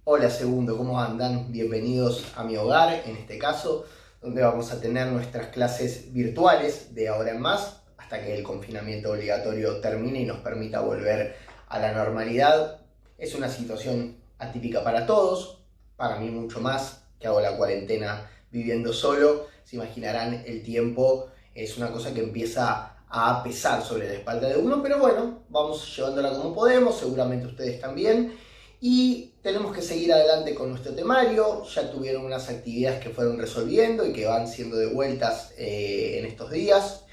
Hola segundo, ¿cómo andan? Bienvenidos a mi hogar, en este caso, donde vamos a tener nuestras clases virtuales de ahora en más, hasta que el confinamiento obligatorio termine y nos permita volver a la normalidad. Es una situación atípica para todos, para mí mucho más, que hago la cuarentena viviendo solo. Se imaginarán, el tiempo es una cosa que empieza a pesar sobre la espalda de uno, pero bueno, vamos llevándola como podemos, seguramente ustedes también. Y tenemos que seguir adelante con nuestro temario. Ya tuvieron unas actividades que fueron resolviendo y que van siendo devueltas en estos días.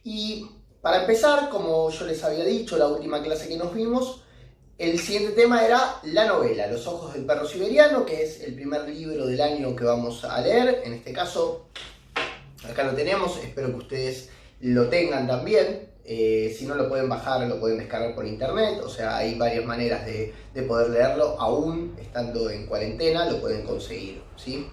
Y para empezar, como yo les había dicho, la última clase que nos vimos, el siguiente tema era la novela, Los ojos del perro siberiano, que es el primer libro del año que vamos a leer. En este caso, acá lo tenemos, espero que ustedes lo tengan también. Si no lo pueden bajar, lo pueden descargar por internet. O sea, hay varias maneras de poder leerlo, aún estando en cuarentena, lo pueden conseguir, ¿sí?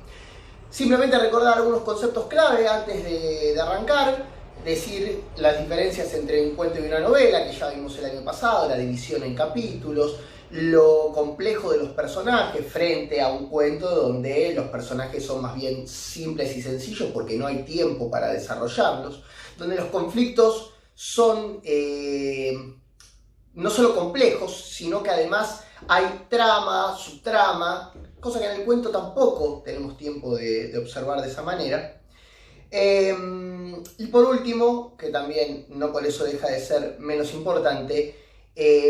Simplemente recordar algunos conceptos clave antes de arrancar. Decir las diferencias entre un cuento y una novela, que ya vimos el año pasado, la división en capítulos, lo complejo de los personajes frente a un cuento donde los personajes son más bien simples y sencillos porque no hay tiempo para desarrollarlos, donde los conflictos son no solo complejos, sino que además hay trama, subtrama, cosa que en el cuento tampoco tenemos tiempo de observar de esa manera. Y por último, que también no por eso deja de ser menos importante,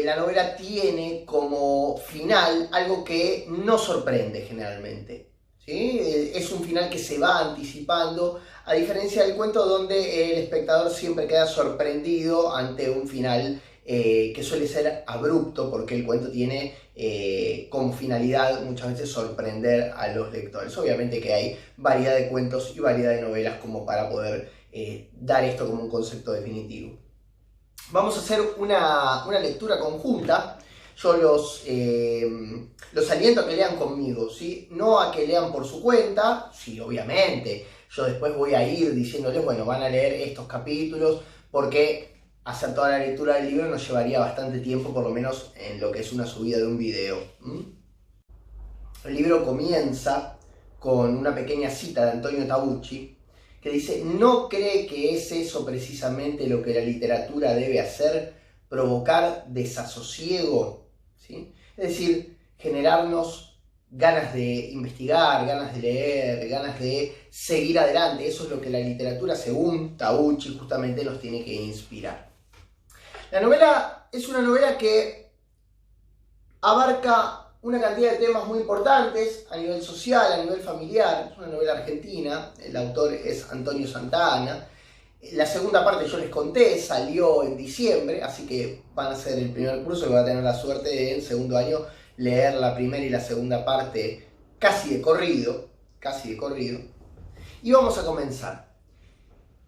la novela tiene como final algo que no sorprende generalmente, ¿sí? Es un final que se va anticipando, a diferencia del cuento donde el espectador siempre queda sorprendido ante un final que suele ser abrupto, porque el cuento tiene como finalidad muchas veces sorprender a los lectores. Obviamente que hay variedad de cuentos y variedad de novelas como para poder dar esto como un concepto definitivo. Vamos a hacer una lectura conjunta. Yo los aliento a que lean conmigo, ¿sí? No a que lean por su cuenta, sí, obviamente. Yo después voy a ir diciéndoles, bueno, van a leer estos capítulos, porque hacer toda la lectura del libro nos llevaría bastante tiempo, por lo menos en lo que es una subida de un video. El libro comienza con una pequeña cita de Antonio Tabucci, que dice: ¿no cree que es eso precisamente lo que la literatura debe hacer? Provocar desasosiego, ¿sí? Es decir, generarnos ganas de investigar, ganas de leer, ganas de seguir adelante. Eso es lo que la literatura, según Tabucci, justamente nos tiene que inspirar. La novela es una novela que abarca una cantidad de temas muy importantes a nivel social, a nivel familiar. Es una novela argentina, el autor es Antonio Santana. La segunda parte, yo les conté, salió en diciembre, así que van a ser el primer curso que va a tener la suerte de, en segundo año, leer la primera y la segunda parte casi de corrido. Y vamos a comenzar.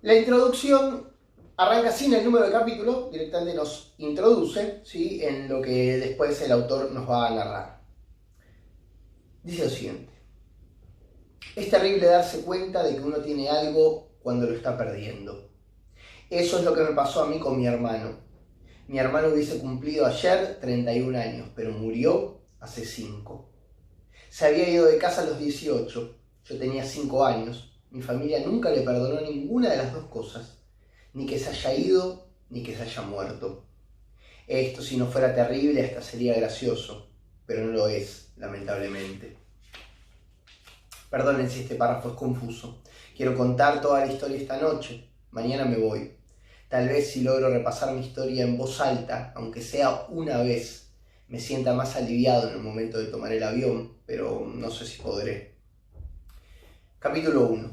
La introducción arranca sin el número de capítulo, directamente nos introduce, ¿sí?, en lo que después el autor nos va a narrar. Dice lo siguiente: es terrible darse cuenta de que uno tiene algo cuando lo está perdiendo. Eso es lo que me pasó a mí con mi hermano. Mi hermano hubiese cumplido ayer 31 años, pero murió hace 5. Se había ido de casa a los 18, yo tenía 5 años. Mi familia nunca le perdonó ninguna de las dos cosas, ni que se haya ido, ni que se haya muerto. Esto, si no fuera terrible, hasta sería gracioso, pero no lo es, lamentablemente. Perdonen si este párrafo es confuso. Quiero contar toda la historia esta noche. Mañana me voy. Tal vez si logro repasar mi historia en voz alta, aunque sea una vez, me sienta más aliviado en el momento de tomar el avión, pero no sé si podré. Capítulo 1.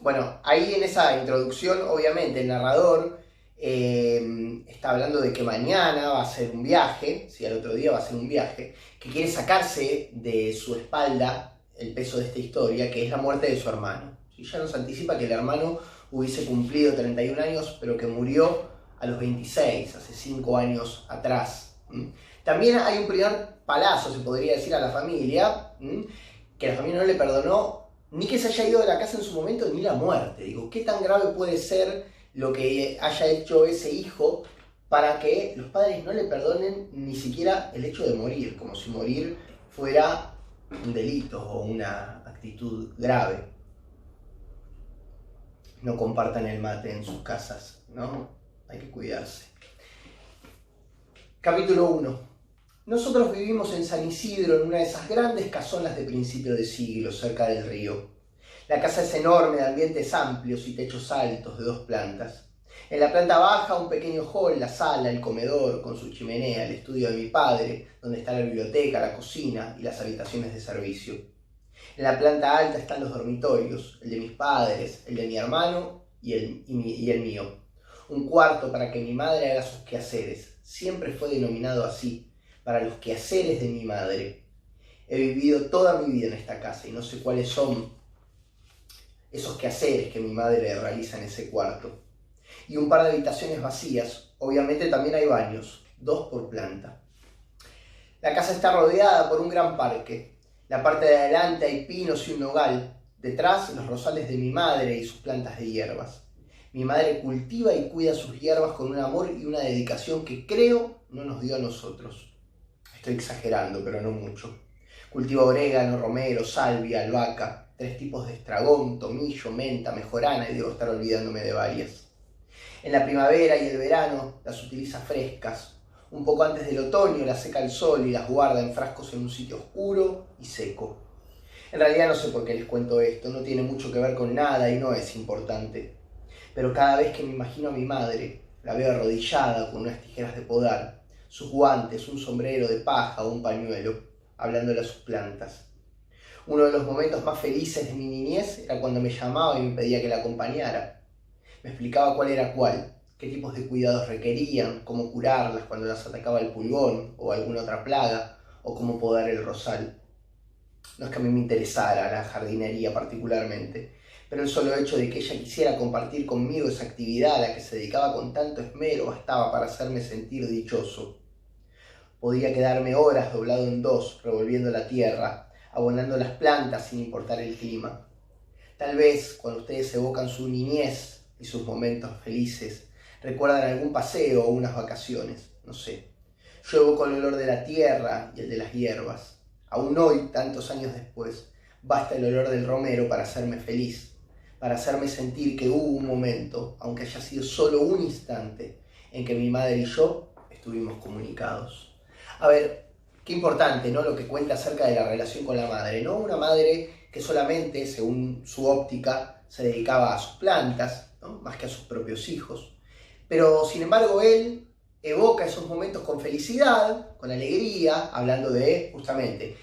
Bueno, ahí en esa introducción, obviamente, el narrador está hablando de que mañana va a ser un viaje, si al otro día va a ser un viaje, que quiere sacarse de su espalda el peso de esta historia, que es la muerte de su hermano. Y ya nos anticipa que el hermano hubiese cumplido 31 años, pero que murió a los 26, hace 5 años atrás. También hay un primer palazo, se podría decir, a la familia, que la familia no le perdonó ni que se haya ido de la casa en su momento, ni la muerte. Digo, ¿qué tan grave puede ser lo que haya hecho ese hijo para que los padres no le perdonen ni siquiera el hecho de morir? Como si morir fuera un delito o una actitud grave. No compartan el mate en sus casas, ¿no? Hay que cuidarse. Capítulo 1. Nosotros vivimos en San Isidro, en una de esas grandes casonas de principio de siglo, cerca del río. La casa es enorme, de ambientes amplios y techos altos de 2 plantas. En la planta baja, un pequeño hall, la sala, el comedor, con su chimenea, el estudio de mi padre, donde está la biblioteca, la cocina y las habitaciones de servicio. En la planta alta están los dormitorios, el de mis padres, el de mi hermano y el mío. Un cuarto para que mi madre haga sus quehaceres. Siempre fue denominado así, para los quehaceres de mi madre. He vivido toda mi vida en esta casa y no sé cuáles son esos quehaceres que mi madre realiza en ese cuarto. Y un par de habitaciones vacías. Obviamente también hay baños, 2 por planta. La casa está rodeada por un gran parque. La parte de adelante hay pinos y un nogal. Detrás, los rosales de mi madre y sus plantas de hierbas. Mi madre cultiva y cuida sus hierbas con un amor y una dedicación que creo no nos dio a nosotros. Estoy exagerando, pero no mucho. Cultiva orégano, romero, salvia, albahaca, 3 tipos de estragón, tomillo, menta, mejorana y debo estar olvidándome de varias. En la primavera y el verano las utiliza frescas. Un poco antes del otoño las seca el sol y las guarda en frascos en un sitio oscuro y seco. En realidad no sé por qué les cuento esto, no tiene mucho que ver con nada y no es importante. Pero cada vez que me imagino a mi madre, la veo arrodillada con unas tijeras de podar, sus guantes, un sombrero de paja o un pañuelo, hablándole a sus plantas. Uno de los momentos más felices de mi niñez era cuando me llamaba y me pedía que la acompañara. Me explicaba cuál era cuál, qué tipos de cuidados requerían, cómo curarlas cuando las atacaba el pulgón o alguna otra plaga, o cómo podar el rosal. No es que a mí me interesara la jardinería particularmente, pero el solo hecho de que ella quisiera compartir conmigo esa actividad a la que se dedicaba con tanto esmero bastaba para hacerme sentir dichoso. Podía quedarme horas doblado en 2, revolviendo la tierra, abonando las plantas sin importar el clima. Tal vez, cuando ustedes evocan su niñez y sus momentos felices, recuerdan algún paseo o unas vacaciones, no sé. Yo evoco el olor de la tierra y el de las hierbas. Aún hoy, tantos años después, basta el olor del romero para hacerme feliz, para hacerme sentir que hubo un momento, aunque haya sido solo un instante, en que mi madre y yo estuvimos comunicados. A ver, qué importante, ¿no?, lo que cuenta acerca de la relación con la madre, ¿no? Una madre que solamente, según su óptica, se dedicaba a sus plantas, ¿no?, más que a sus propios hijos. Pero, sin embargo, él evoca esos momentos con felicidad, con alegría, hablando de, justamente,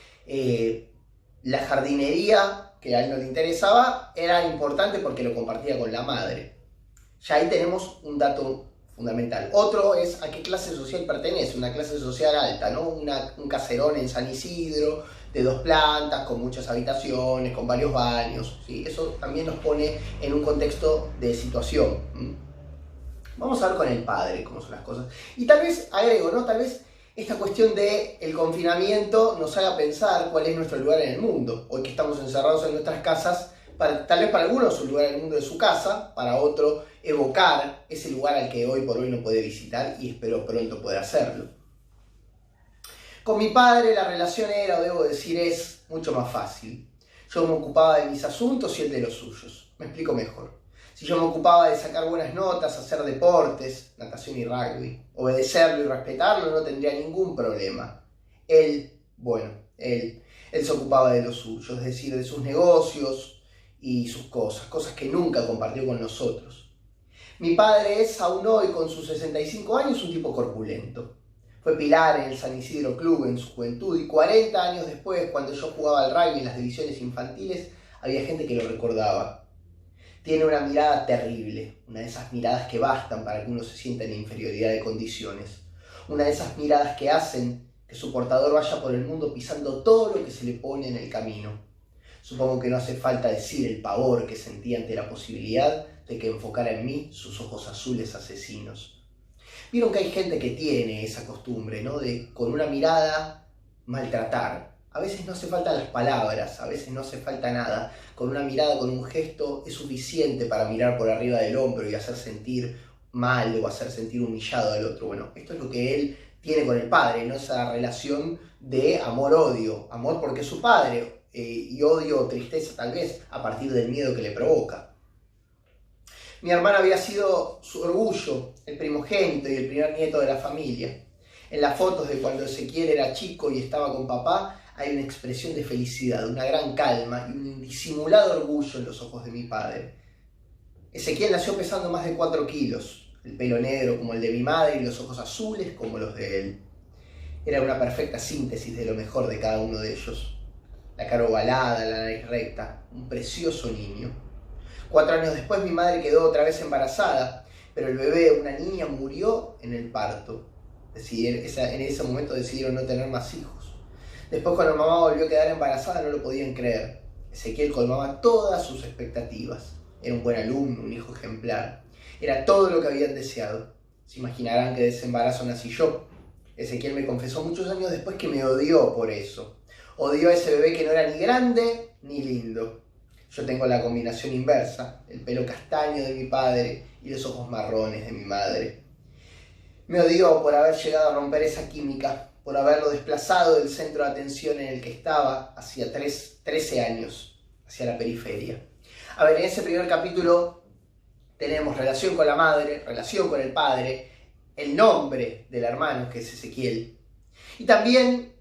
la jardinería, que a él no le interesaba, era importante porque lo compartía con la madre. Ya ahí tenemos un dato fundamental. Otro es a qué clase social pertenece, una clase social alta, ¿no? Un caserón en San Isidro, de 2 plantas, con muchas habitaciones, con varios baños, ¿sí? Eso también nos pone en un contexto de situación. Vamos a ver con el padre cómo son las cosas. Y tal vez, agrego, ¿no?, tal vez esta cuestión del confinamiento nos haga pensar cuál es nuestro lugar en el mundo. Hoy que estamos encerrados en nuestras casas, tal vez para algunos su lugar en el mundo es su casa, para otro evocar ese lugar al que hoy por hoy no puede visitar y espero pronto pueda hacerlo. Con mi padre la relación era, o debo decir, es mucho más fácil. Yo me ocupaba de mis asuntos y él de los suyos. Me explico mejor. Si yo me ocupaba de sacar buenas notas, hacer deportes, natación y rugby, obedecerlo y respetarlo, no tendría ningún problema. Él se ocupaba de lo suyo, es decir, de sus negocios y sus cosas que nunca compartió con nosotros. Mi padre es, aún hoy, con sus 65 años, un tipo corpulento. Fue pilar en el San Isidro Club en su juventud y 40 años después, cuando yo jugaba al rugby en las divisiones infantiles, había gente que lo recordaba. Tiene una mirada terrible, una de esas miradas que bastan para que uno se sienta en inferioridad de condiciones. Una de esas miradas que hacen que su portador vaya por el mundo pisando todo lo que se le pone en el camino. Supongo que no hace falta decir el pavor que sentía ante la posibilidad de que enfocara en mí sus ojos azules asesinos. Vieron que hay gente que tiene esa costumbre, ¿no?, de con una mirada maltratar. A veces no hace falta las palabras, a veces no hace falta nada. Con una mirada, con un gesto, es suficiente para mirar por arriba del hombro y hacer sentir mal o hacer sentir humillado al otro. Bueno, esto es lo que él tiene con el padre, no esa relación de amor-odio, amor porque es su padre, y odio o tristeza tal vez a partir del miedo que le provoca. Mi hermana había sido su orgullo, el primogénito y el primer nieto de la familia. En las fotos de cuando Ezequiel era chico y estaba con papá, hay una expresión de felicidad, una gran calma y un indisimulado orgullo en los ojos de mi padre. Ezequiel nació pesando más de 4 kilos, el pelo negro como el de mi madre y los ojos azules como los de él. Era una perfecta síntesis de lo mejor de cada uno de ellos. La cara ovalada, la nariz recta, un precioso niño. 4 años después mi madre quedó otra vez embarazada, pero el bebé, una niña, murió en el parto. En ese momento decidieron no tener más hijos. Después, cuando mamá volvió a quedar embarazada, no lo podían creer. Ezequiel colmaba todas sus expectativas. Era un buen alumno, un hijo ejemplar. Era todo lo que habían deseado. Se imaginarán que de ese embarazo nací yo. Ezequiel me confesó muchos años después que me odió por eso. Odió a ese bebé que no era ni grande ni lindo. Yo tengo la combinación inversa, el pelo castaño de mi padre y los ojos marrones de mi madre. Me odió por haber llegado a romper esa química, por haberlo desplazado del centro de atención en el que estaba hacía 13 años, hacia la periferia. A ver, en ese primer capítulo tenemos relación con la madre, relación con el padre, el nombre del hermano, que es Ezequiel, y también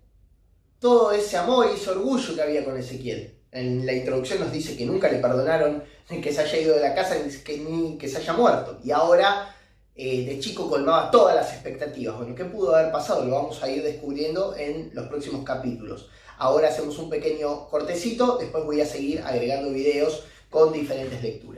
todo ese amor y ese orgullo que había con Ezequiel. En la introducción nos dice que nunca le perdonaron que se haya ido de la casa ni que se haya muerto. Y ahora, de chico, colmaba todas las expectativas. Bueno, ¿qué pudo haber pasado? Lo vamos a ir descubriendo en los próximos capítulos. Ahora hacemos un pequeño cortecito, después voy a seguir agregando videos con diferentes lecturas.